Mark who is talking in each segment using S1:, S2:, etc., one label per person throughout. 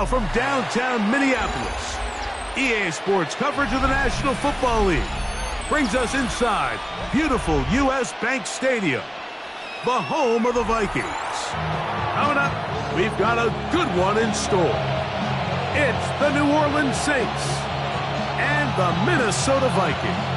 S1: Now from downtown Minneapolis, EA Sports coverage of the National Football League brings us inside beautiful U.S. Bank Stadium, the home of the Vikings. Coming up, we've got a good one in store. It's the New Orleans Saints and the Minnesota Vikings.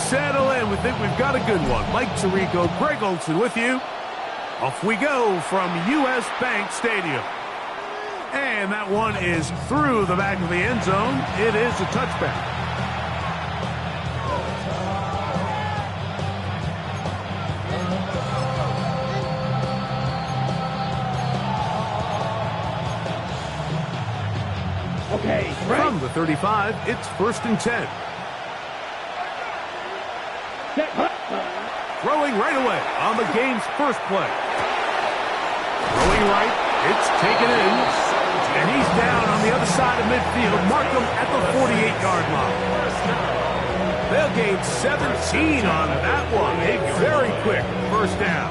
S1: Settle in. We think we've got a good one. Mike Tirico, Greg Olson with you. Off we go from U.S. Bank Stadium. And that one is through the back of the end zone. It is a touchback.
S2: Okay,
S1: from the 35, it's 1st and 10. Throwing right away on the game's first play. Throwing right, it's taken in, and he's down on the other side of midfield. Mark him at the 48-yard line. They'll gain 17 on that one. A very quick first down.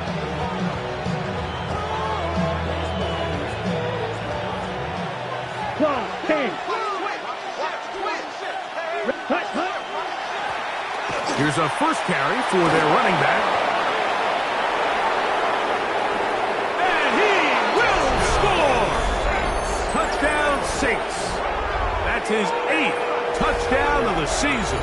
S1: Here's a first carry for their running back. And he will score! Touchdown Saints. That's his 8th touchdown of the season.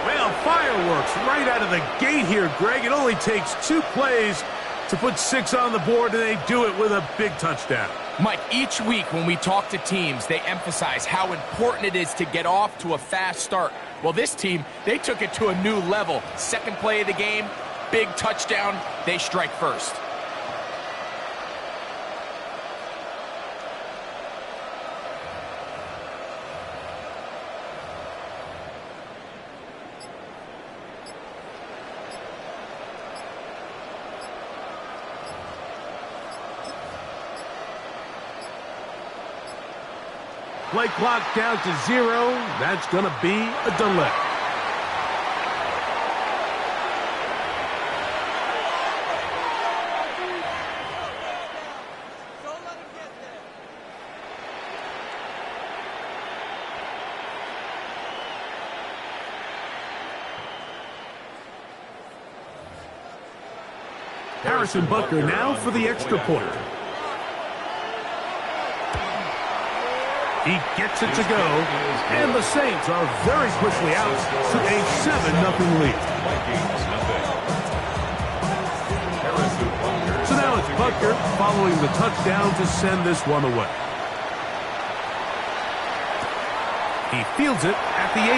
S1: Well, fireworks right out of the gate here, Greg. It only takes 2 plays to put 6 on the board, and they do it with a big touchdown.
S3: Mike, each week when we talk to teams, they emphasize how important it is to get off to a fast start. Well, this team, they took it to a new level. Second play of the game, big touchdown, they strike first.
S1: Play clock down to 0. That's going to be a delay. Harrison Butker now for the extra point. He gets it to go, and the Saints are very quickly out to a 7-0 lead. So now it's Butker following the touchdown to send this one away. He fields it at the 8.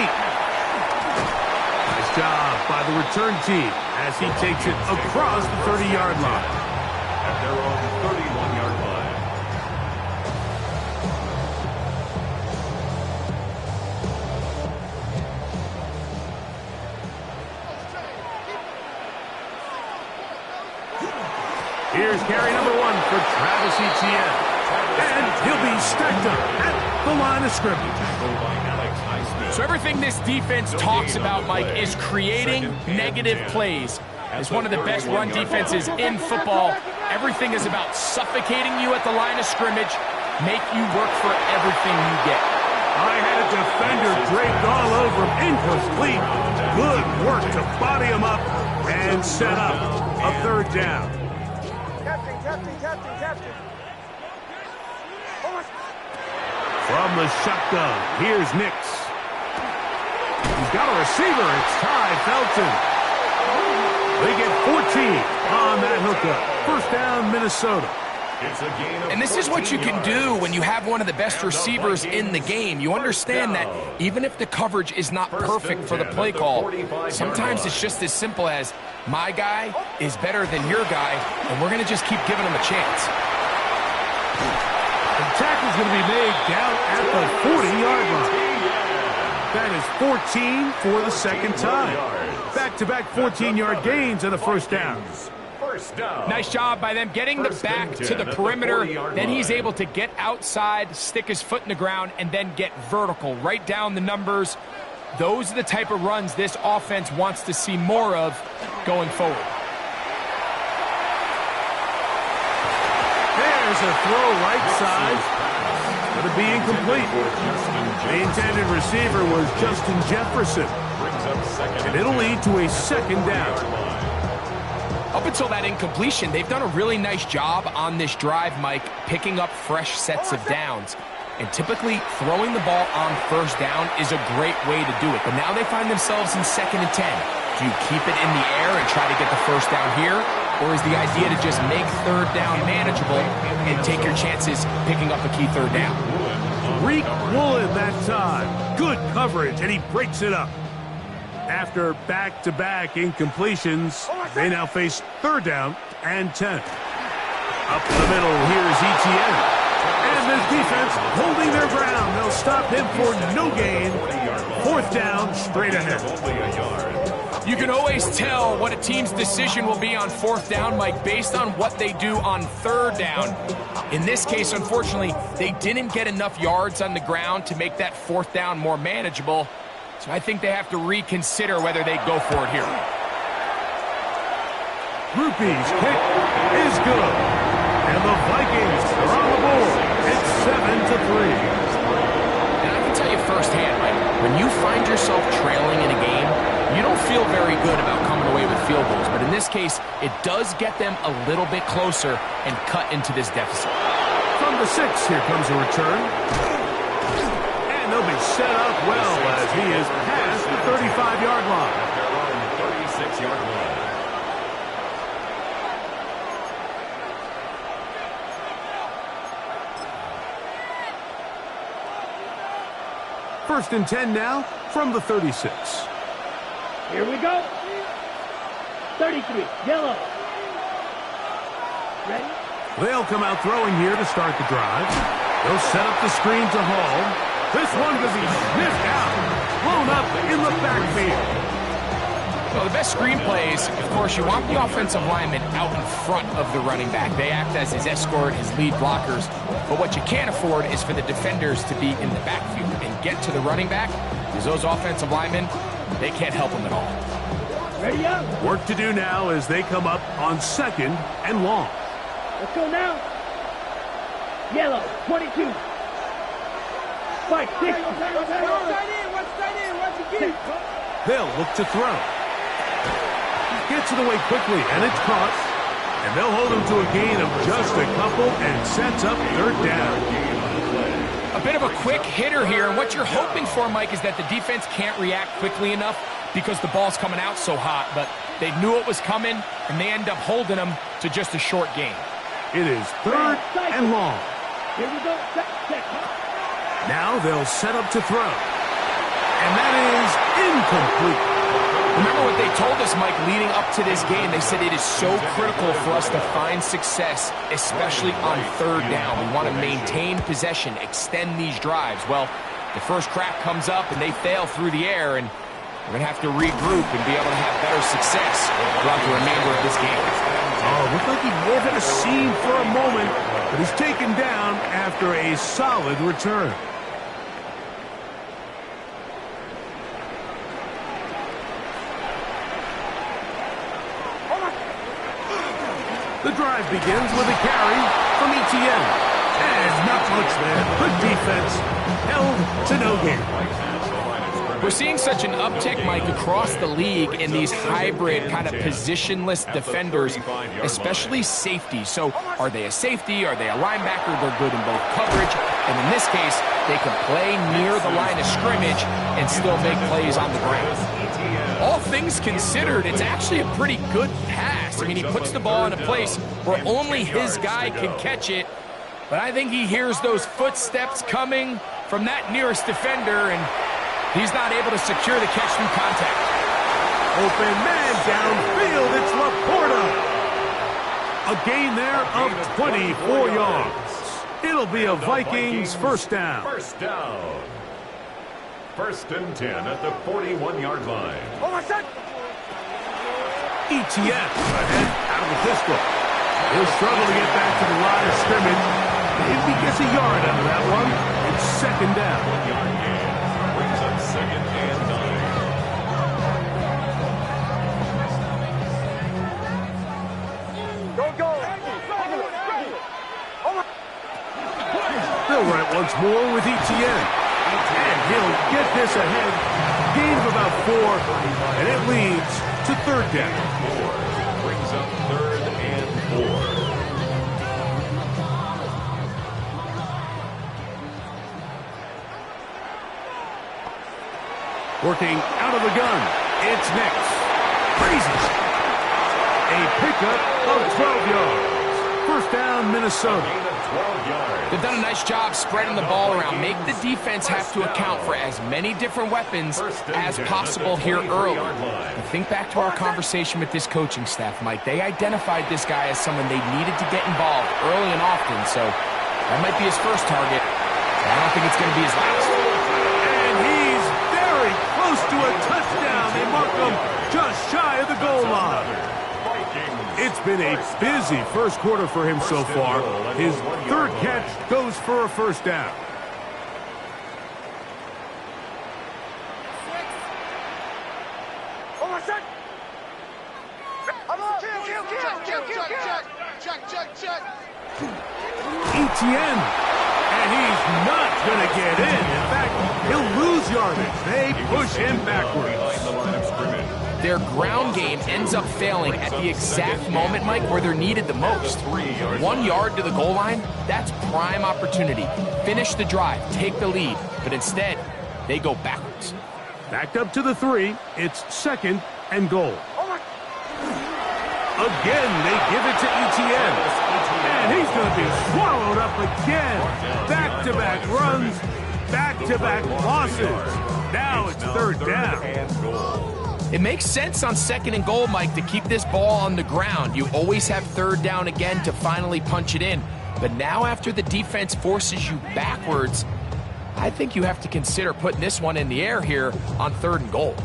S1: Nice job by the return team as he takes it across the 30-yard line.
S4: At their own 31-yard line.
S1: Here's carry number 1 for Travis Etienne. And he'll be stacked up at the line of scrimmage.
S3: So everything this defense talks about, Mike, is creating negative plays. It's one of the best run defenses in football. Everything is about suffocating you at the line of scrimmage, make you work for everything you get.
S1: I had a defender draped all over him, incomplete. Good work to body him up and set up a 3rd down.
S2: Captain.
S1: From the shotgun, here's Nix. He's got a receiver. It's Ty Felton. They get 14 on that hookup. 1st down, Minnesota.
S3: And this is what you can do when you have one of the best receivers in the game. You understand that even if the coverage is not perfect for the play call, sometimes it's just as simple as, my guy is better than your guy, and we're going to just keep giving him a chance.
S1: The tackle's going to be made down at the 40-yard line. That is 14 for the second time. Back-to-back 14-yard gains and a first down.
S3: Nice job by them getting the back to the perimeter. Then he's able to get outside, stick his foot in the ground, and then get vertical. Right down the numbers. Those are the type of runs this offense wants to see more of going forward.
S1: There's a throw right side. Going to be incomplete. The intended receiver was Justin Jefferson. And it'll lead to a second down.
S3: Up until that incompletion, they've done a really nice job on this drive, Mike, picking up fresh sets of downs. And typically, throwing the ball on first down is a great way to do it. But now they find themselves in 2nd and 10. Do you keep it in the air and try to get the first down here? Or is the idea to just make third down manageable and take your chances picking up a key third down?
S1: Reek Woolen that time. Good coverage, and he breaks it up. After back-to-back incompletions, they now face 3rd down and 10. Up the middle, here's Etienne. And this defense holding their ground. They'll stop him for no gain. 4th down, straight ahead.
S3: You can always tell what a team's decision will be on 4th down, Mike, based on what they do on 3rd down. In this case, unfortunately, they didn't get enough yards on the ground to make that 4th down more manageable. So I think they have to reconsider whether they go for it here.
S1: Rupee's kick is good. And the Vikings are on the board. It's 7-3.
S3: And I can tell you firsthand, Mike, when you find yourself trailing in a game, you don't feel very good about coming away with field goals. But in this case, it does get them a little bit closer and cut into this deficit.
S1: From the 6, here comes a return. And they'll be set up well as he is past the 35-yard line.
S4: 36-yard line.
S1: First and 10 now from the 36.
S2: Here we go. 33, yellow. Ready?
S1: They'll come out throwing here to start the drive. They'll set up the screen to Hall. This one could be sniffed out. Blown up in the backfield.
S3: Well, the best screen plays, of course, you want the offensive lineman out in front of the running back. They act as his escort, his lead blockers. But what you can't afford is for the defenders to be in the backfield and get to the running back, because those offensive linemen, they can't help them at all.
S2: Ready up.
S1: Work to do now as they come up on 2nd and long.
S2: Let's go now. Yellow, 22. 5, 6.
S1: They'll look to throw. Gets it away quickly, and it's caught. And they'll hold him to a gain of just a couple and sets up 3rd down.
S3: A bit of a quick hitter here, and what you're hoping for, Mike, is that the defense can't react quickly enough because the ball's coming out so hot. But they knew it was coming, and they end up holding them to just a short gain.
S1: It is 3rd and long.
S2: Here we go.
S1: Now they'll set up to throw. And that is incomplete.
S3: Remember what they told us, Mike, leading up to this game. They said it is so critical for us to find success, especially on 3rd down. We want to maintain possession, extend these drives. Well, the first crack comes up, and they fail through the air, and we're going to have to regroup and be able to have better success throughout the remainder of this game.
S1: Oh, looked like he may have had a seam for a moment, but he's taken down after a solid return. The drive begins with a carry from Etienne. And not much there. Good defense. Held to no gain.
S3: We're seeing such an uptick, Mike, across the league in these hybrid kind of positionless defenders, especially safety. So are they a safety? Are they a linebacker? They're good in both coverage. And in this case, they can play near the line of scrimmage and still make plays on the ground. All things considered, it's actually a pretty good pass. I mean, he puts the ball in a place where only his guy can catch it. But I think he hears those footsteps coming from that nearest defender, and he's not able to secure the catch through contact.
S1: Open man downfield. It's Laporta. A gain there of 24 yards. It'll be a Vikings first down.
S4: First and 10 at the 41-yard line.
S1: ETN ahead out of the pistol. He'll struggle to get back to the line of scrimmage. If he gets a yard out of that one, it's second down.
S4: 1-yard gain brings up second and 9.
S2: Go.
S1: They'll run it once more with ETN. And he'll get this ahead. Gain of about 4, and it leads to third down.
S4: 4 brings up third and 4.
S1: Working out of the gun. It's Nix. Freezes. A pickup of 12 yards. First down, Minnesota.
S4: Gain of 12 yards.
S3: They've done a nice job spreading the ball around. Make the defense have to account for as many different weapons as possible here early. But think back to our conversation with this coaching staff, Mike. They identified this guy as someone they needed to get involved early and often, so that might be his first target. I don't think it's going to be his last.
S1: And he's very close to a touchdown. They mark him just shy of the goal line. It's been a busy first quarter for him so far. His third catch goes for a first down. ETN, and he's not going to get in. In fact, he'll lose yardage. They push him backwards.
S4: The line of scrimmage.
S3: Their ground game ends up failing at the exact moment, Mike, where they're needed the most. 1 yard to the goal line, that's prime opportunity. Finish the drive, take the lead, but instead, they go backwards.
S1: Backed up to the 3, it's second and goal. Again, they give it to ETN. And he's going to be swallowed up again. Back-to-back runs, back-to-back losses. Now it's third down.
S3: It makes sense on second and goal, Mike, to keep this ball on the ground. You always have third down again to finally punch it in. But now after the defense forces you backwards, I think you have to consider putting this one in the air here on third and goal.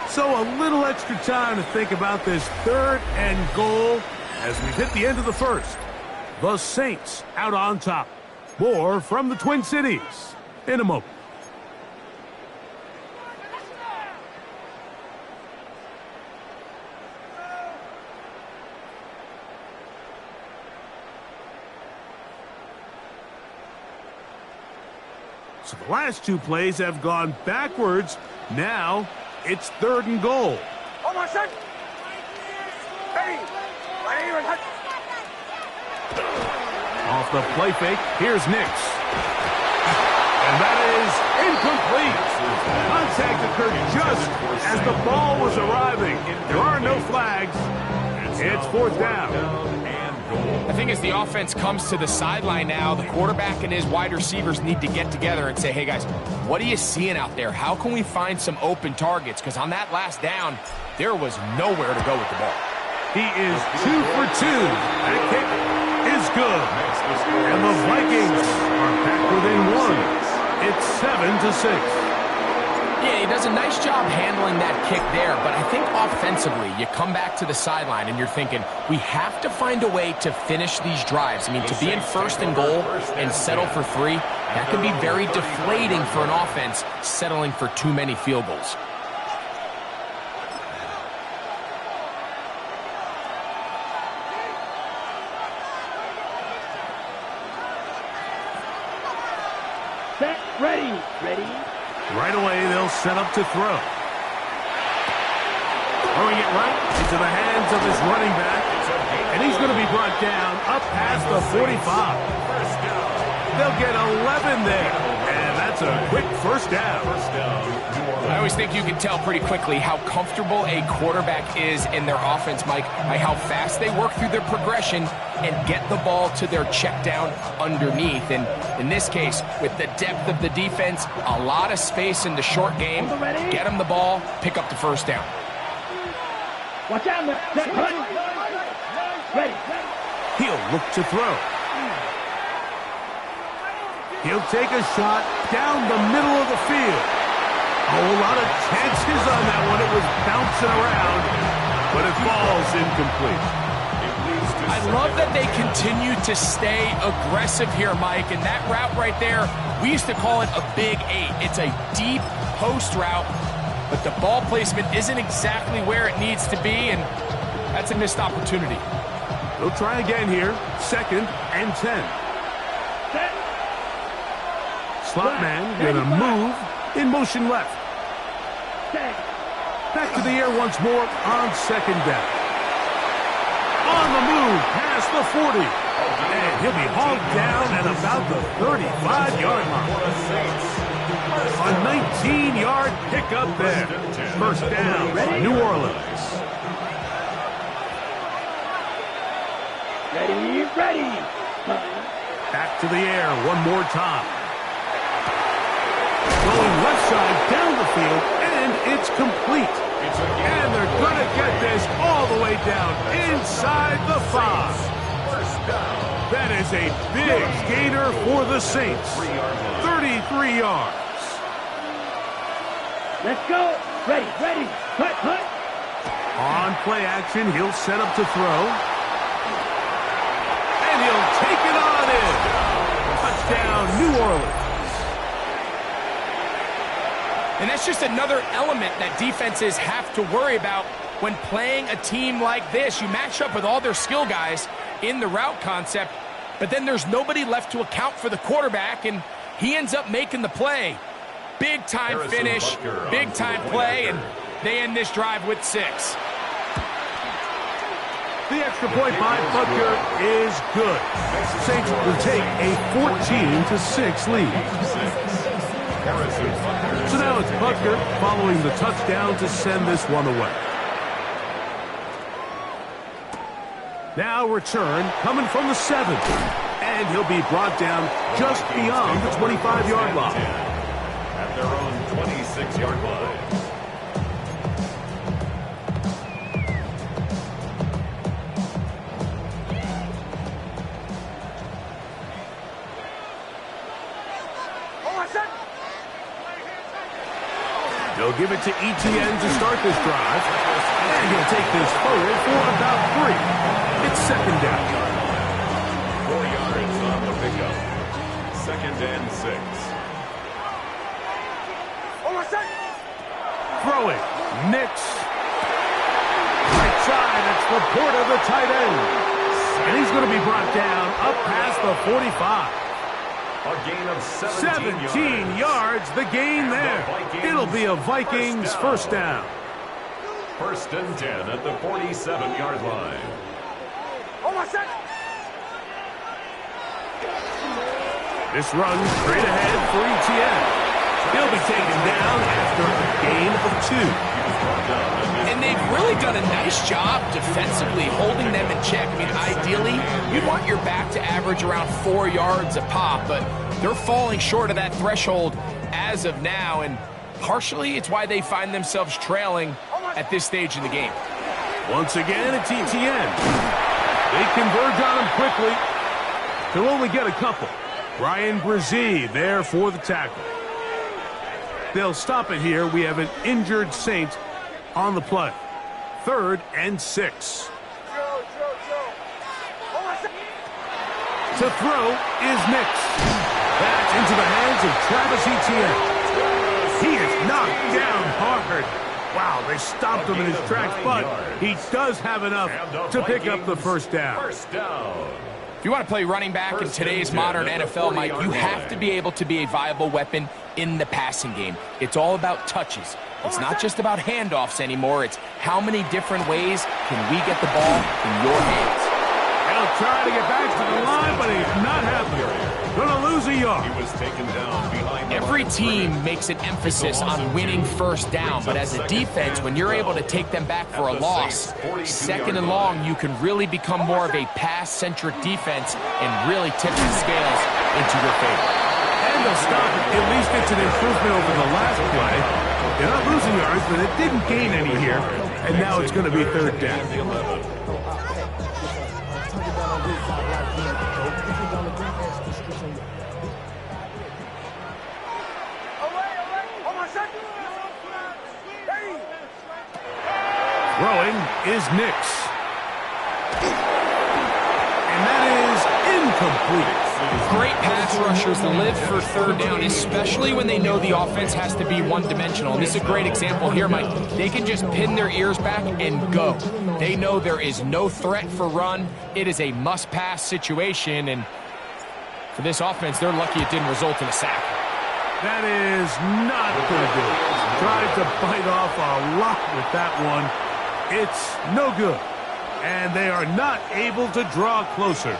S1: So a little extra time to think about this third and goal as we've hit the end of the first. The Saints out on top. More from the Twin Cities in a moment. So the last 2 plays have gone backwards. Now it's third and goal. Off the play fake, here's Nix. And that is incomplete. Contact occurred just as the ball was arriving. There are no flags. It's fourth down.
S3: I think as the offense comes to the sideline now, the quarterback and his wide receivers need to get together and say, hey guys, what are you seeing out there? How can we find some open targets? Because on that last down, there was nowhere to go with the ball.
S1: He is 2 for 2. That kick is good. And the Vikings are back within 1. It's 7-6.
S3: Yeah, he does a nice job handling that kick there, but I think offensively, you come back to the sideline and you're thinking, we have to find a way to finish these drives. I mean, to be in first and goal and settle for 3, that can be very deflating for an offense settling for too many field goals.
S2: Set, ready.
S1: Right away, they'll set up to throw. Throwing it right into the hands of his running back. And he's going to be brought down up past the 45. They'll get 11 there. And that's a quick first down.
S3: I always think you can tell pretty quickly how comfortable a quarterback is in their offense, Mike, by how fast they work through their progression and get the ball to their check down underneath. And in this case, with the depth of the defense, a lot of space in the short game, get them the ball, pick up the first down.
S2: Watch out, man. Set, ready.
S1: He'll look to throw. He'll take a shot down the middle of the field. A whole lot of chances on that one. It was bouncing around, but it falls incomplete.
S3: I love that they continue to stay aggressive here, Mike, and that route right there, we used to call it a big 8. It's a deep post route, but the ball placement isn't exactly where it needs to be, and that's a missed opportunity.
S1: They'll try again here. 2nd and 10. Slot man gonna move in motion left. Back to the air once more on 2nd down. On the move past the 40. And he'll be hauled down at about the 35-yard line. A 19-yard pickup there. First down, New Orleans.
S2: Ready.
S1: Back to the air one more time. Going left side down the field, and it's complete. And they're going to get this all the way down inside the 5. That is a big gainer for the Saints. 33 yards.
S2: Let's go. Ready. Cut.
S1: On play action, he'll set up to throw. And he'll take it on in. Touchdown, New Orleans.
S3: And that's just another element that defenses have to worry about when playing a team like this. You match up with all their skill guys in the route concept, but then there's nobody left to account for the quarterback, and he ends up making the play. Big time finish, big time play, and they end this drive with 6.
S1: The extra point by Butker is good. Saints will take a 14-6 lead. So now it's Butker following the touchdown to send this one away. Now return coming from the 7. And he'll be brought down just beyond the 25-yard line.
S4: At their own 26-yard line.
S1: They'll give it to Etienne to start this drive. And he'll take this forward for about 3. It's 2nd down.
S4: 4 yards on the pickup. 2nd and 6.
S1: Throwing. Nix. Right side. It's Laporta, the tight end. And he's going to be brought down up past the 45.
S4: A gain of
S1: 17 yards, the gain there. It'll be a Vikings first down.
S4: 1st and 10 at the 47-yard line.
S1: This run straight ahead for Etienne. He'll be taken down after a gain of 2.
S3: And they've really done a nice job defensively holding them in check. I mean, ideally, you'd want your back to average around 4 yards a pop, but they're falling short of that threshold as of now, and partially it's why they find themselves trailing at this stage in the game.
S1: Once again, it's Etienne. They converge on him quickly. They'll only get a couple. Ryan Brzee there for the tackle. They'll stop it here. We have an injured Saint on the play. 3rd and 6. To throw is Nix. That's into the hands of Travis Etienne. He is knocked down hard. Wow, they stopped him in his tracks, but he does have enough to pick up the first down.
S3: If you want to play running back in today's modern NFL, Mike, you have to be able to be a viable weapon in the passing game. It's all about touches. It's not just about handoffs anymore. It's how many different ways can we get the ball in your hands.
S1: He'll try to get back to the line, but he's not happening. Gonna lose a yard.
S4: He was taken down behind.
S3: Every team makes an emphasis on winning first down, but as a defense, when you're able to take them back for a loss, 2nd and long, you can really become more of a pass-centric defense and really tip the scales into your favor.
S1: And they'll stop it. At least it's an improvement over the last play. They're not losing yards, but it didn't gain any here. And now it's going to be 3rd down. Throwing is Nix. And that is incomplete.
S3: Great pass rushers live for third down, especially when they know the offense has to be one-dimensional. And this is a great example here, Mike. They can just pin their ears back and go. They know there is no threat for run. It is a must-pass situation, and for this offense, they're lucky it didn't result in a sack.
S1: That is not going to do it. Tried to bite off a lot with that one. It's no good. And they are not able to draw closer.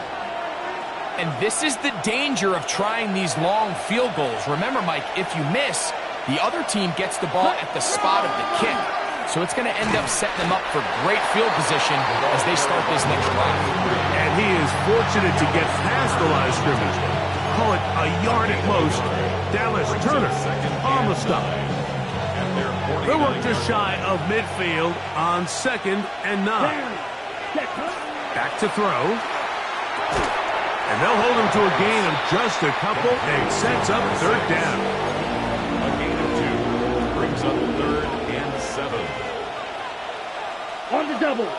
S3: And this is the danger of trying these long field goals. Remember, Mike, if you miss, the other team gets the ball at the spot of the kick. So it's going to end up setting them up for great field position as they start this next drive.
S1: And he is fortunate to get past the line of scrimmage. Call it a yard at most. Dallas Turner on the stop. They were just shy of midfield on 2nd and 9. Back to throw. And they'll hold him to a gain of just a couple and sets up third down.
S4: A gain of 2 brings up 3rd and 7.
S2: On the double.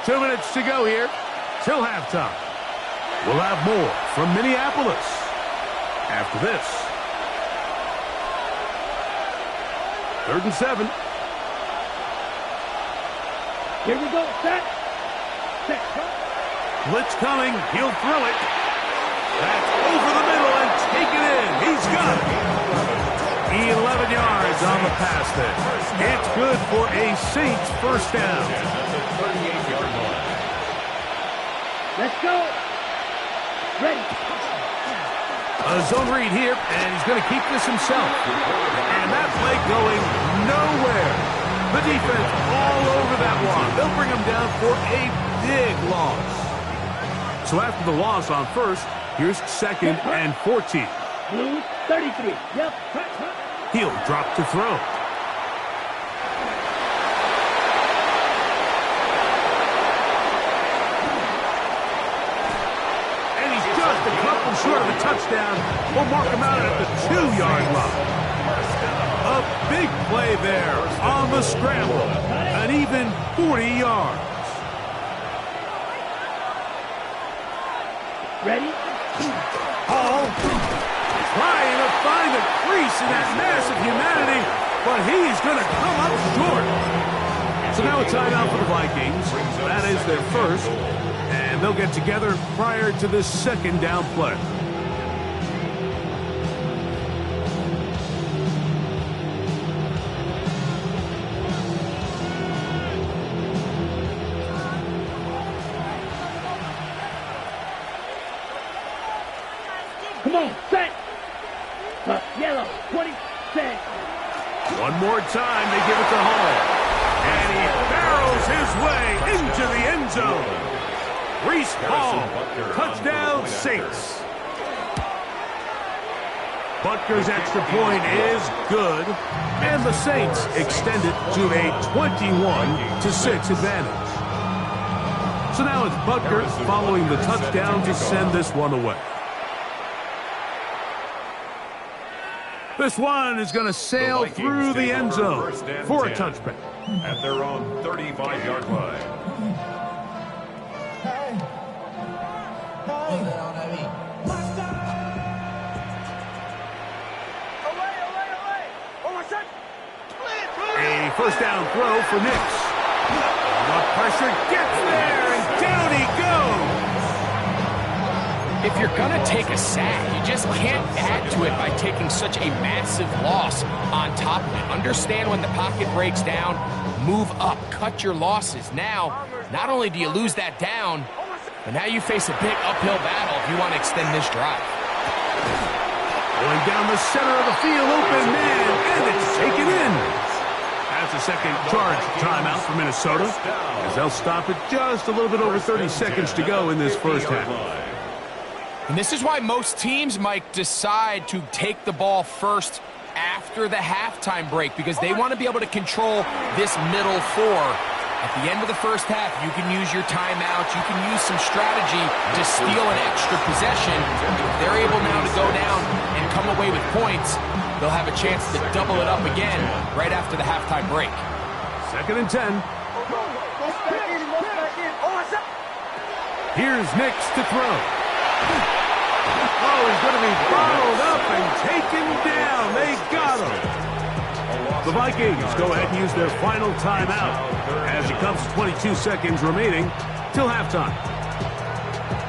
S1: 2 minutes to go here till halftime. We'll have more from Minneapolis after this. 3rd and 7.
S2: Here we go. Set.
S1: Blitz coming. He'll throw it. That's over the middle and take it in. He's got it. 11 yards on the pass there. It's good for a Saints first down.
S4: That's a 38-yard line.
S2: Let's go. Ready.
S1: A zone read here, and he's going to keep this himself. And that play going nowhere. The defense all over that one. They'll bring him down for a big loss. So after the loss on first, here's 2nd and 14.
S2: Blue 33. Yep.
S1: He'll drop to throw. And he's just a couple short of a touchdown. We'll mark him out at the 2-yard line. A big play there on the scramble. An even 40 yards.
S2: Ready?
S1: Hall trying to find the crease in that mass of humanity, but he's going to come up short. So now a timeout for the Vikings. That is their first, and they'll get together prior to this 2nd down play.
S2: Come on, set. Yellow, 20, set.
S1: One more time, they give it to Hall. And he barrels his way into the end zone. Reese Hall, touchdown Saints. Butker's extra point is good. And the Saints extend it to a 21-6 advantage. So now it's Butker following the touchdown to send this one away. This one is going to sail through the end zone for a touchback.
S4: At their own 35-yard line.
S1: A first down throw for Nix. The pressure gets there, and down he goes.
S3: If you're going to take a sack, you just can't add to it by taking such a massive loss on top of it. Understand when the pocket breaks down, move up, cut your losses. Now, not only do you lose that down, but now you face a big uphill battle if you want to extend this drive.
S1: Going down the center of the field, open man, and it's taken in. That's a second charge timeout for Minnesota, as they'll stop it just a little bit over 30 seconds to go in this first half.
S3: And this is why most teams, Mike, decide to take the ball first after the halftime break, because they want to be able to control this middle 4 At the end of the first half, you can use your timeout. You can use some strategy to steal an extra possession. If they're able now to go down and come away with points, they'll have a chance to double it up again right after the halftime break.
S1: 2nd and 10. Here's Nix to throw. Oh, he's going to be bottled up and taken down. They got him. The Vikings go ahead and use their final timeout as it comes to 22 seconds remaining till halftime.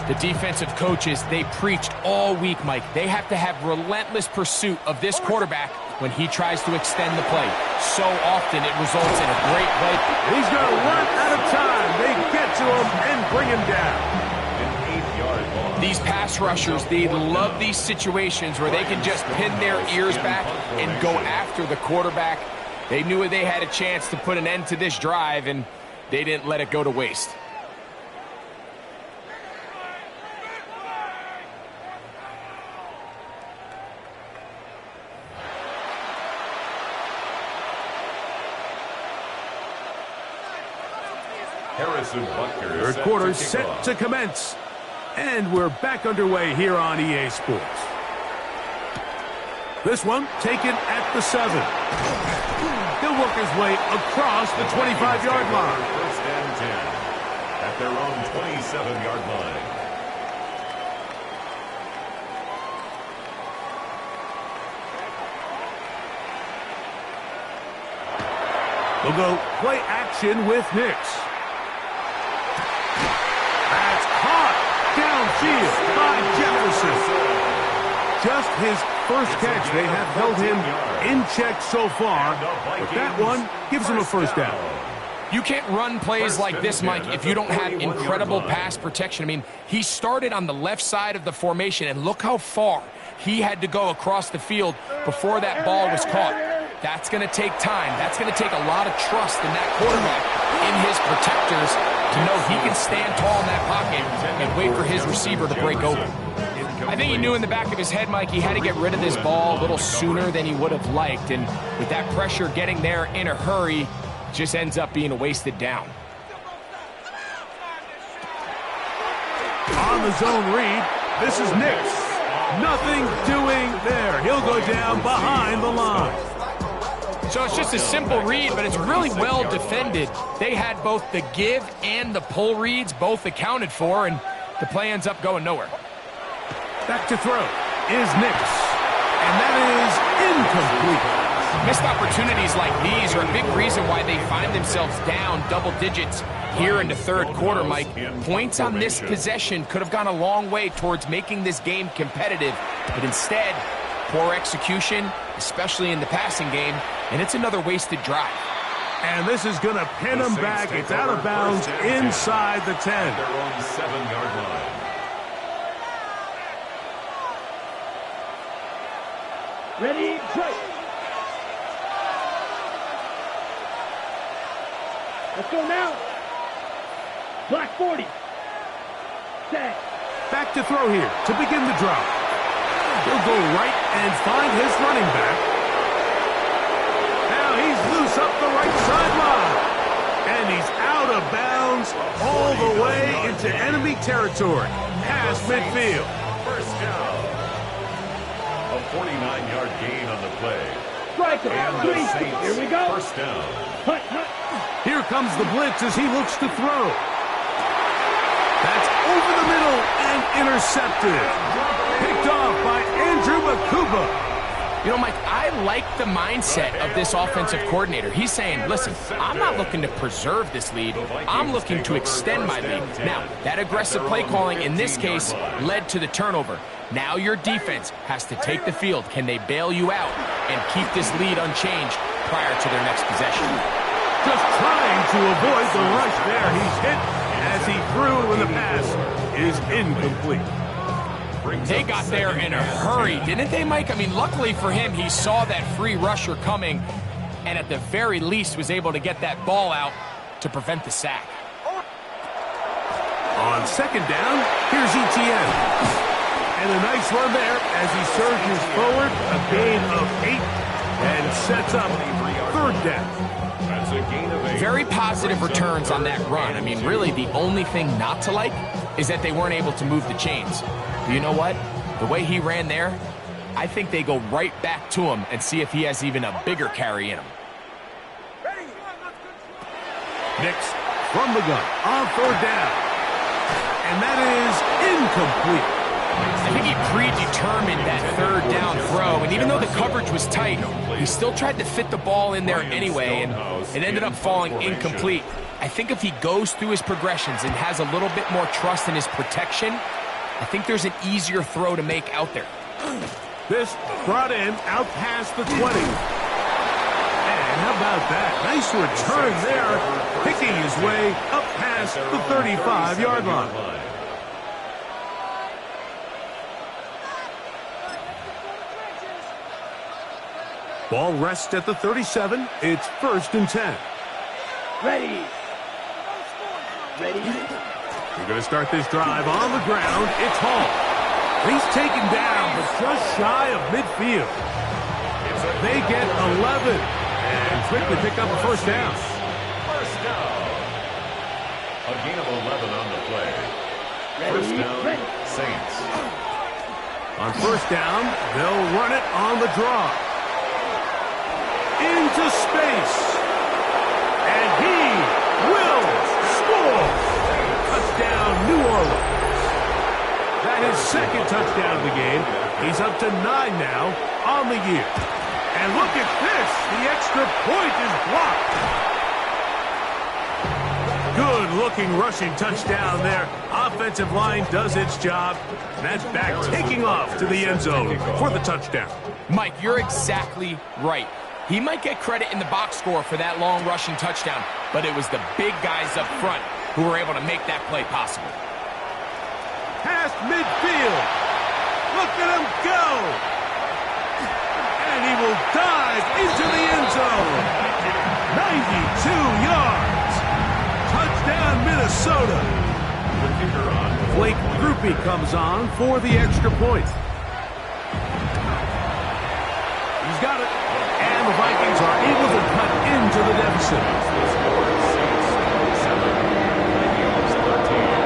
S3: The defensive coaches, they preached all week, Mike. They have to have relentless pursuit of this quarterback when he tries to extend the play. So often it results in a great play.
S1: He's going to run out of time. They get to him and bring him down.
S3: These pass rushers, they love these situations where they can just pin their ears back and go after the quarterback. They knew they had a chance to put an end to this drive, and they didn't let it go to waste.
S1: Third quarter set to commence. And we're back underway here on EA Sports. This one taken at the 7. He'll work his way across the 25-yard line.
S4: 1st and 10 at their own 27-yard line.
S1: We'll go play action with Nix. That's caught downfield by Jefferson. Just his first catch. They have held him in check so far, but that one gives him a first down.
S3: You can't run plays like this, Mike, if you don't have incredible pass protection. I mean, he started on the left side of the formation, and look how far he had to go across the field before that ball was caught. That's going to take time. That's going to take a lot of trust in that quarterback, in his protectors, to know he can stand tall in that pocket and wait for his receiver to break open. I think he knew in the back of his head, Mike, he had to get rid of this ball a little sooner than he would have liked. And with that pressure getting there in a hurry, it just ends up being a wasted down.
S1: On the zone read, this is Nix. Nothing doing there. He'll go down behind the line.
S3: So it's just a simple read, but it's really well defended. They had both the give and the pull reads both accounted for, and the play ends up going nowhere.
S1: Back to throw is Nix, and that is incomplete.
S3: Missed opportunities like these are a big reason why they find themselves down double digits here in the third quarter, Mike. Points on this possession could have gone a long way towards making this game competitive, but instead, poor execution, especially in the passing game, and it's another wasted drive.
S1: And this is going to pin them back. It's out of bounds inside the 10.
S4: Their own 7-yard line.
S2: Ready, strike. Let's go now. Black 40. Set.
S1: Back to throw here to begin the drive. He'll go right and find his running back. Now he's loose up the right sideline. And he's out of bounds all the way into enemy territory. Past midfield.
S4: First down. A 49-yard gain on the play.
S2: Strike him.
S4: And the
S2: 3.
S4: Saints,
S2: Here we go.
S4: first down.
S2: Hut, hut.
S1: Here comes the blitz as he looks to throw. That's over the middle and intercepted. Picked off by Andrew Makuba.
S3: You know, Mike, I like the mindset of this offensive coordinator. He's saying, listen, I'm not looking to preserve this lead. I'm looking to extend my lead. Now, that aggressive play calling in this case led to the turnover. Now your defense has to take the field. Can they bail you out and keep this lead unchanged prior to their next possession?
S1: Just trying to avoid the rush there. He's hit as he threw when the pass is incomplete.
S3: They got there in a hurry, didn't they, Mike? I mean, luckily for him, he saw that free rusher coming and at the very least was able to get that ball out to prevent the sack.
S1: On second down, here's ETN. And a nice run there as he surges forward, a gain of 8, and sets up third down.
S4: It's a gain of 8.
S3: Very positive returns on that run. I mean, really, the only thing not to like is that they weren't able to move the chains. But you know what? The way he ran there, I think they go right back to him and see if he has even a bigger carry in him.
S1: Nix from the gun on 3rd down. And that is incomplete.
S3: I think he predetermined that 3rd down throw, and even though the coverage was tight, he still tried to fit the ball in there anyway, and it ended up falling incomplete. I think if he goes through his progressions and has a little bit more trust in his protection, I think there's an easier throw to make out there.
S1: This brought in out past the 20. And how about that? Nice return there, picking his way up past the 35-yard line. Ball rests at the 37. It's 1st and 10.
S2: Ready. Ready.
S1: We're going to start this drive on the ground. It's Hall. He's taken down, but just shy of midfield. They get 11 and quickly pick up a 1st down.
S4: First down. A gain of 11 on the play. First down, Saints.
S1: On 1st down, they'll run it on the draw. Into space. And he will score. Touchdown, New Orleans. That is 2nd touchdown of the game. He's up to 9 now on the year. And look at this. The extra point is blocked. Good-looking rushing touchdown there. Offensive line does its job. And that's back taking off to the end zone for the touchdown.
S3: Mike, you're exactly right. He might get credit in the box score for that long rushing touchdown, but it was the big guys up front who were able to make that play possible.
S1: Past midfield. Look at him go. And he will dive into the end zone. 92 yards. Touchdown, Minnesota.
S4: The kicker on.
S1: Blake Groupie comes on for the extra point. He's got it. And the Vikings are able to cut into the deficit.
S4: The score is Saints 27, Vikings 13.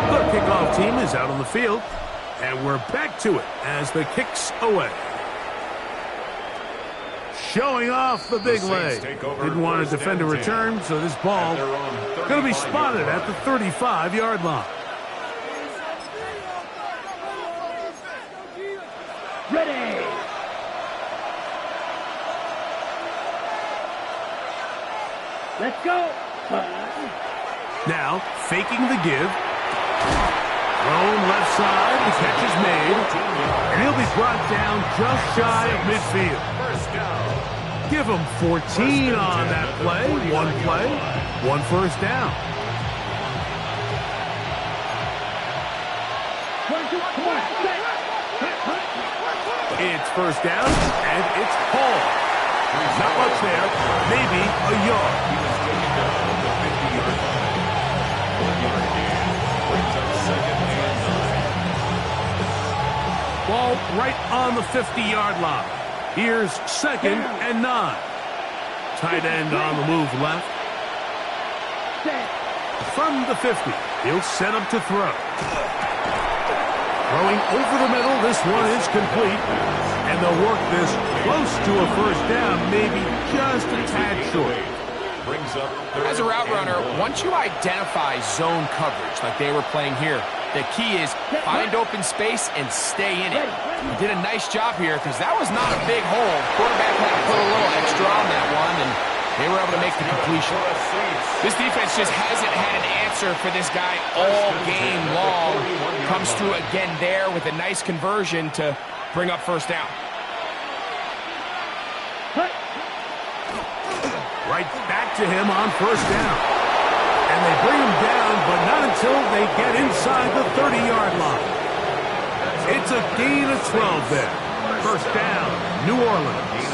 S1: The kickoff team is out on the field. And we're back to it as the kick's away. Showing off the big leg. Didn't want to defend a return, so this ball going to be spotted at the 35-yard line.
S2: Ready. Let's go.
S1: Now, faking the give. Thrown left side, the catch is made, and he'll be brought down just shy of midfield. Give him 14 on that play, one 1st down. It's 1st down, and it's Hall. Not much there, maybe a yard. Ball right on the 50-yard line. Here's 2nd and 9. Tight end on the move left. From the 50, he'll set up to throw. Throwing over the middle, this one is complete. And they'll work this close to a 1st down, maybe just a tad short.
S3: As a route runner, once you identify zone coverage like they were playing here, the key is find open space and stay in it. He did a nice job here because that was not a big hole. Quarterback had to put a little extra on that one, and they were able to make the completion. This defense just hasn't had an answer for this guy all game long. Comes through again there with a nice conversion to bring up 1st down.
S1: Right back to him on 1st down. And they bring him down, but not until they get inside the 30-yard line. It's a gain of 12 there. First down, New Orleans.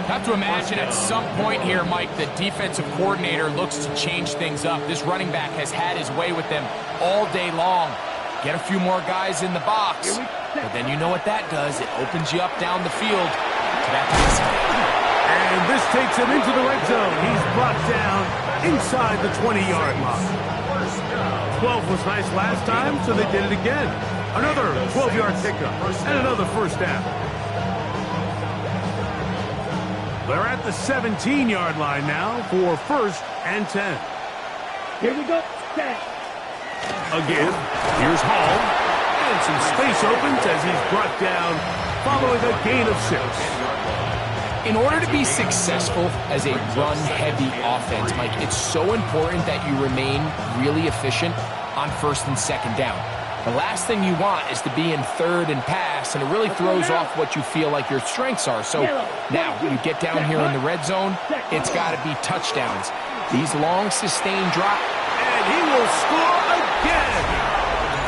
S3: I have to imagine at some point here, Mike, the defensive coordinator looks to change things up. This running back has had his way with them all day long. Get a few more guys in the box. But then you know what that does. It opens you up down the field to that passing game.
S1: And this takes him into the red zone. He's brought down inside the 20-yard line. 12 was nice last time, so they did it again. Another 12-yard pickup and another first down. They're at the 17-yard line now for 1st and 10.
S2: Here we go. Set.
S1: Again, here's Hall. And some space opens as he's brought down following a gain of 6.
S3: In order to be successful as a run-heavy offense, Mike, it's so important that you remain really efficient on 1st and 2nd down. The last thing you want is to be in 3rd and pass, and it really throws off what you feel like your strengths are. So now, when you get down here in the red zone, it's got to be touchdowns. These long, sustained drops.
S1: And he will score again.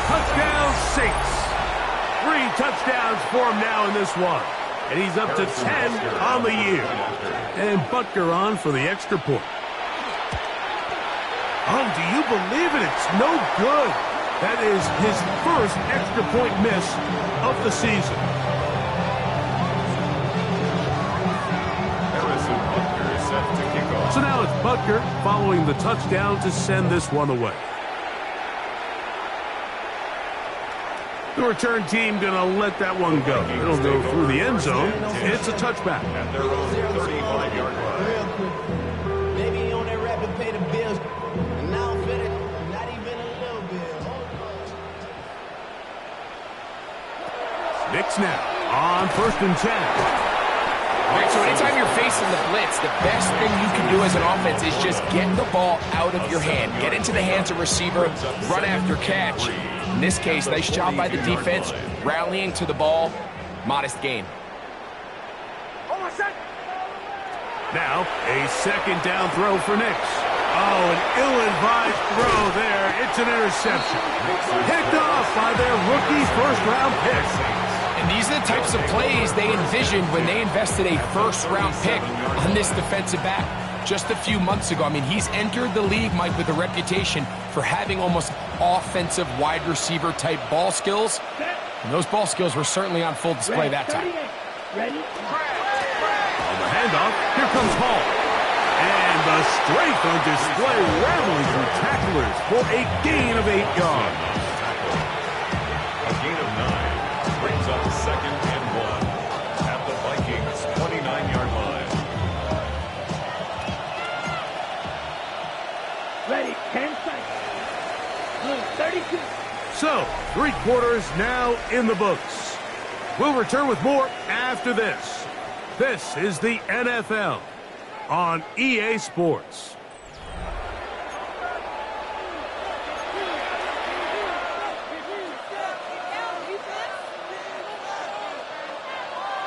S1: Touchdown 6. 3 touchdowns for him now in this one. And he's up to 10 on the year. And Butker on for the extra point. Oh, do you believe it? It's no good. That is his first extra point miss of the season. So now it's Butker following the touchdown to send this one away. The return team going to let that one go. It'll go through the end zone. It's a touchback.
S4: At their own 35-yard line.
S5: Real quick. Maybe on that rap to pay the bills. And now I'm finished. Not even a little bit.
S1: Knicks now on 1st and 10.
S3: All right, so anytime you're facing the blitz, the best thing you can do as an offense is just get the ball out of your hand. Get into the hands of receiver, run after catch. In this case, nice job by the defense, rallying to the ball. Modest gain.
S1: Now, a 2nd down throw for Knicks. Oh, an ill-advised throw there. It's an interception. Picked off by their rookie first-round pick.
S3: And these are the types of plays they envisioned when they invested a first-round pick on this defensive back just a few months ago. I mean, he's entered the league, Mike, with a reputation for having almost offensive wide receiver-type ball skills. And those ball skills were certainly on full display that time.
S2: Ready?
S1: On the handoff, here comes Hall. And the strength on display, rattling through tacklers for a gain of 8 yards.
S4: A gain of 9 brings up 2nd and 1 at the Vikings' 29-yard line.
S2: Ready? 10 seconds. 32.
S1: So, 3 quarters now in the books. We'll return with more after this. This is the NFL on EA Sports.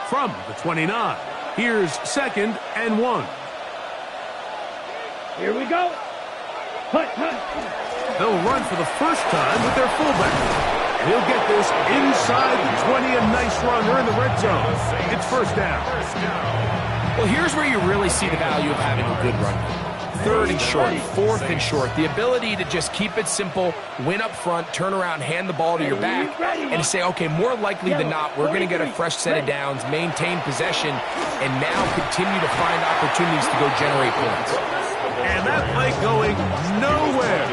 S1: From the 29, here's 2nd and 1.
S2: Here we go. Hut.
S1: They'll run for the first time with their fullback. He'll get this inside the 20, a nice run. They're in the red zone. It's 1st down.
S3: Well, here's where you really see the value of having a good run. 3rd and short, 4th and short. The ability to just keep it simple, win up front, turn around, hand the ball to your back, and to say, okay, more likely than not, we're going to get a fresh set of downs, maintain possession, and now continue to find opportunities to go generate points.
S1: And that play going nowhere.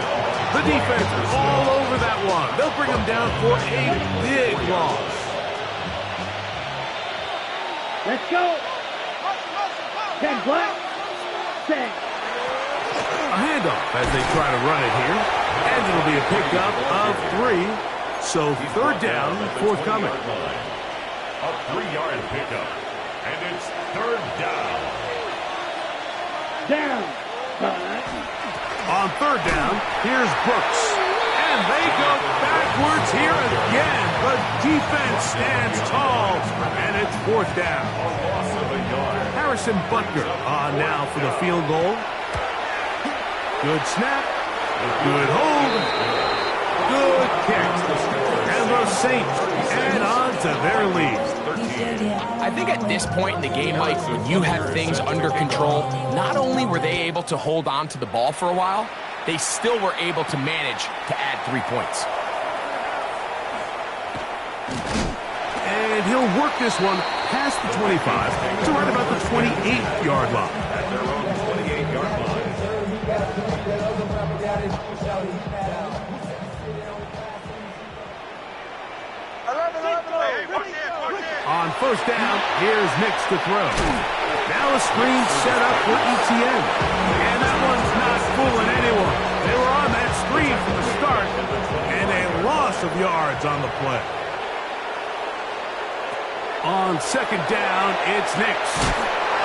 S1: The defense all over that one. They'll bring him down for a big loss.
S2: Let's go. 10 black. 6.
S1: A handoff as they try to run it here. And it'll be a pickup of 3. So 3rd down, forthcoming.
S4: A 3-yard pickup. And it's 3rd down.
S2: Down.
S1: On 3rd down, here's Brooks. And they go backwards here again. The defense stands tall. And it's 4th down.
S4: A loss of a yard.
S1: Harrison Butker on now for the field goal. Good snap. Good hold. Good kick. And the Saints add on to their lead.
S3: I think at this point in the game, Mike, when you have things under control, not only were they able to hold on to the ball for a while, they still were able to manage to add 3 points.
S1: And he'll work this one past the 25 to right about the 28-yard line.
S4: At their own 28-yard line.
S1: On first down, here's Nix to throw. Now a screen set up for ETN. And that one's not fooling anyone. They were on that screen from the start, and a loss of yards on the play. On second down, it's Nix.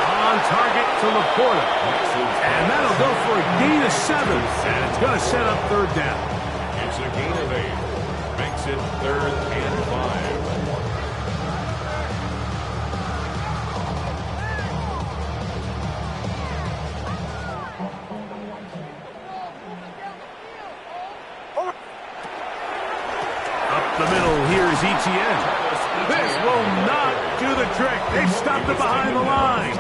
S1: On target to Laporta. And that'll go for a gain of 7, and it's going to set up third down.
S4: It's a gain of 8. Makes it 3rd and 5.
S1: Up the middle, here's ETN. This will not do the trick. They've stopped it behind the line.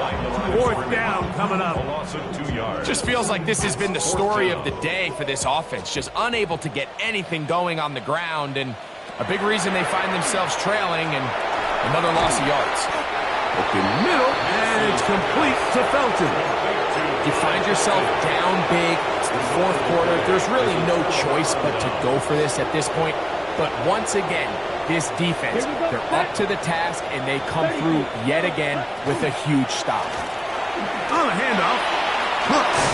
S1: Fourth down coming up.
S4: A loss of 2 yards.
S3: Just feels like this has been the story of the day for this offense. Just unable to get anything going on the ground, and a big reason they find themselves trailing, and another loss of yards.
S1: Open middle, and it's complete to Felton.
S3: You find yourself down big. It's the fourth quarter. There's really no choice but to go for this at this point. But once again, this defense, they're up to the task, and they come through yet again with a huge stop.
S1: On a handoff, Brooks.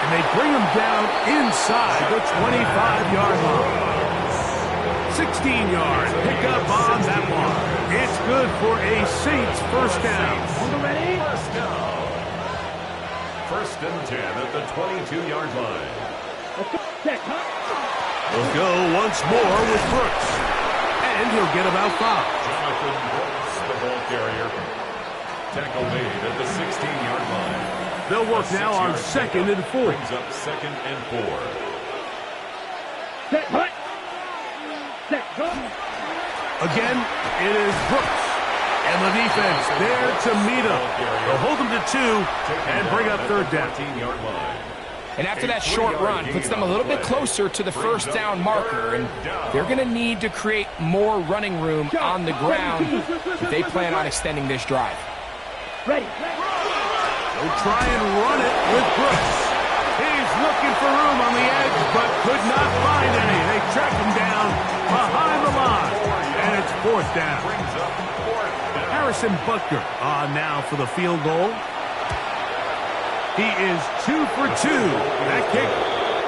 S1: And they bring him down inside the 25-yard line. 16-yard pickup on that one. It's good for a Saints first down.
S2: Ready?
S4: First down. 1st and 10 at the 22-yard line.
S2: Let's go. Check, huh?
S1: We'll go once more with Brooks. And he'll get about 5.
S4: Jonathan Brooks, the ball carrier. Tackle made at the 16-yard line.
S1: They'll work now on 2nd and 4.
S4: Brings up 2nd and 4.
S2: Set, hut. Set, go.
S1: Again, it is Brooks. And the defense there to meet him. They'll hold him to 2 and bring up third down.
S4: 14-yard line.
S3: And after that short run, puts them a little bit closer to the first down marker, and they're going to need to create more running room on the ground if they plan on extending this drive.
S2: Ready.
S1: They'll try and run it with Brooks. He's looking for room on the edge, but could not find any. They track him down behind the line, and it's fourth down. Harrison Butker on now for the field goal. He is 2 for 2. That kick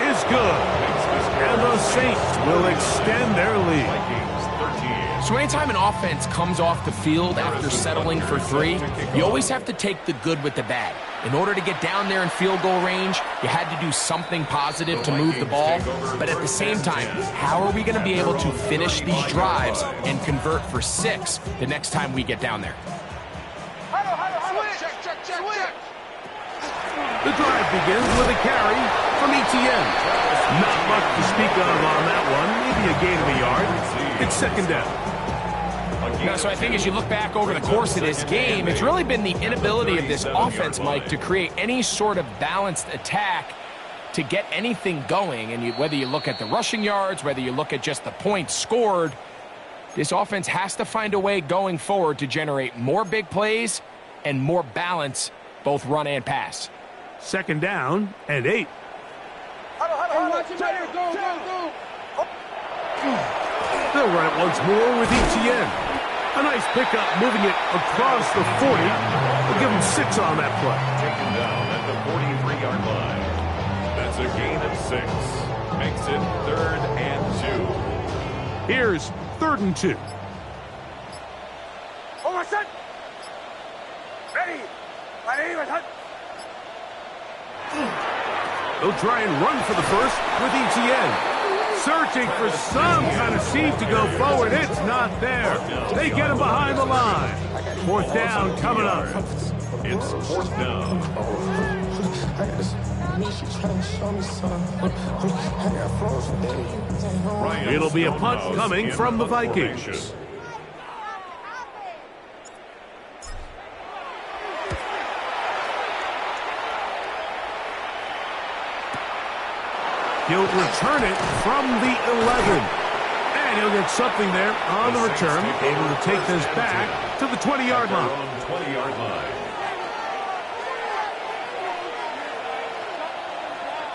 S1: is good. And the Saints will extend their lead.
S3: So anytime an offense comes off the field after settling for 3, you always have to take the good with the bad. In order to get down there in field goal range, you had to do something positive to move the ball. But at the same time, how are we going to be able to finish these drives and convert for 6 the next time we get down there?
S1: The drive begins with a carry from ETN. Not much to speak of on that one. Maybe a gain of a yard. It's 2nd down.
S3: So I think as you look back over the course of this game, it's really been the inability of this offense, Mike, to create any sort of balanced attack to get anything going. And whether you look at the rushing yards, whether you look at just the points scored, this offense has to find a way going forward to generate more big plays and more balance, both run and pass.
S1: 2nd down and 8. They'll run it once more with ETN. A nice pickup, moving it across the 40. We'll give him 6 on that play.
S4: Taken down at the 43-yard line. That's a gain of 6. Makes it 3rd and 2.
S1: Here's 3rd and 2.
S2: Ready.
S1: They'll try and run for the first with ETN. Searching for some kind of seam to go forward. It's not there. They get him behind the line. 4th down coming up.
S4: It's 4th down.
S1: It'll be a punt coming from the Vikings. He'll return it from the 11. And he'll get something there on the return, able to take this back to the 20-yard line.
S4: 20-yard line.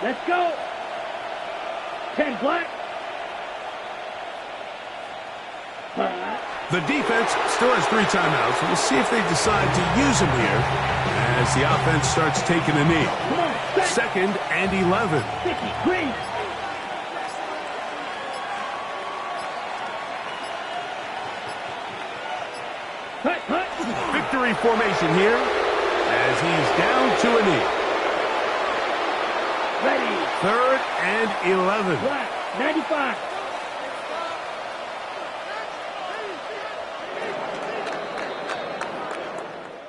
S2: Let's go. 10 black. 5.
S1: The defense still has 3 timeouts. We'll see if they decide to use them here as the offense starts taking a knee.
S2: Come on, set.
S1: 2nd and 11.
S2: Sticky, green. Cut, cut.
S1: Victory formation here as he's down to a knee.
S2: Ready.
S1: 3rd and 11.
S2: Black, 95.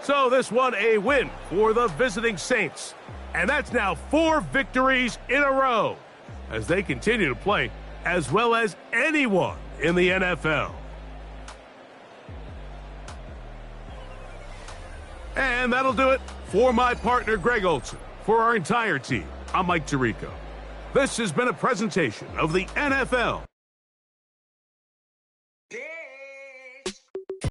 S1: So this one a win for the visiting Saints. And that's now 4 victories in a row as they continue to play as well as anyone in the NFL. And that'll do it for my partner, Greg Olson. For our entire team, I'm Mike Tirico. This has been a presentation of the NFL